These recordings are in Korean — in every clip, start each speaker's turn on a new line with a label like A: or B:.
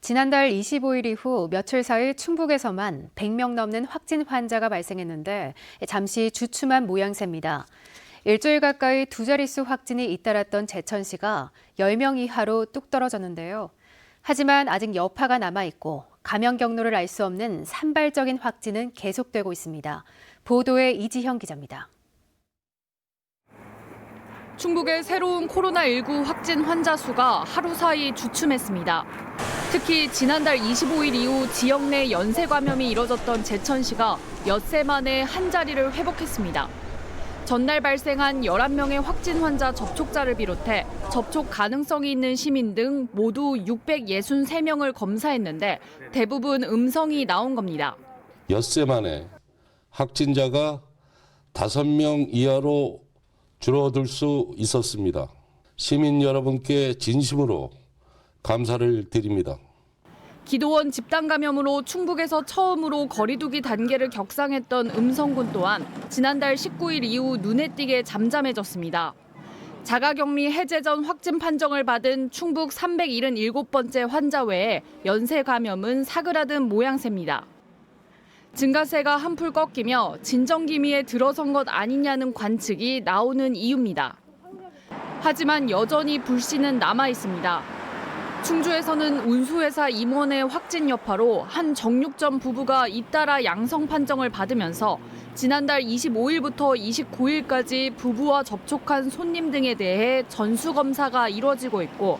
A: 지난달 25일 이후 며칠 사이 충북에서만 100명 넘는 확진 환자가 발생했는데 잠시 주춤한 모양새입니다. 일주일 가까이 두 자릿수 확진이 잇따랐던 제천시가 10명 이하로 뚝 떨어졌는데요. 하지만 아직 여파가 남아있고 감염 경로를 알 수 없는 산발적인 확진은 계속되고 있습니다. 보도에 이지형 기자입니다.
B: 충북의 새로운 코로나19 확진 환자 수가 하루 사이 주춤했습니다. 특히 지난달 25일 이후 지역 내 연쇄 감염이 이뤄졌던 제천시가 엿새 만에 한 자리를 회복했습니다. 전날 발생한 11명의 확진 환자 접촉자를 비롯해 접촉 가능성이 있는 시민 등 모두 663명을 검사했는데 대부분 음성이 나온 겁니다.
C: 엿새 만에 확진자가 5명 이하로 줄어들 수 있었습니다. 시민 여러분께 진심으로 감사를 드립니다.
B: 기도원 집단 감염으로 충북에서 처음으로 거리두기 단계를 격상했던 음성군 또한 지난달 19일 이후 눈에 띄게 잠잠해졌습니다. 자가격리 해제 전 확진 판정을 받은 충북 377번째 환자 외에 연쇄 감염은 사그라든 모양새입니다. 증가세가 한풀 꺾이며 진정기미에 들어선 것 아니냐는 관측이 나오는 이유입니다. 하지만 여전히 불씨는 남아 있습니다. 충주에서는 운수회사 임원의 확진 여파로 한 정육점 부부가 잇따라 양성 판정을 받으면서 지난달 25일부터 29일까지 부부와 접촉한 손님 등에 대해 전수검사가 이루어지고 있고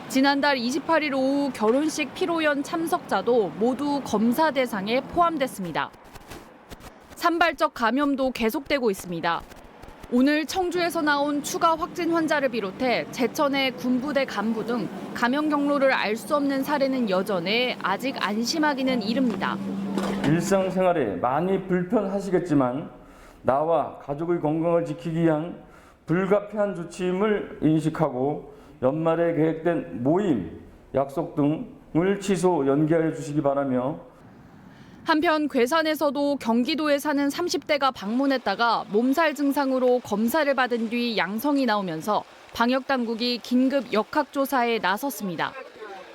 B: 지난달 28일 오후 결혼식 피로연 참석자도 모두 검사 대상에 포함됐습니다. 산발적 감염도 계속되고 있습니다. 오늘 청주에서 나온 추가 확진 환자를 비롯해 제천의 군부대 간부 등 감염 경로를 알 수 없는 사례는 여전해 아직 안심하기는 이릅니다.
D: 일상생활에 많이 불편하시겠지만 나와 가족의 건강을 지키기 위한 불가피한 조치임을 인식하고 연말에 계획된 모임, 약속 등을 취소, 연기하여 주시기 바라며
B: 한편 괴산에서도 경기도에 사는 30대가 방문했다가 몸살 증상으로 검사를 받은 뒤 양성이 나오면서 방역당국이 긴급 역학조사에 나섰습니다.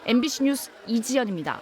B: MBC 뉴스 이지연입니다.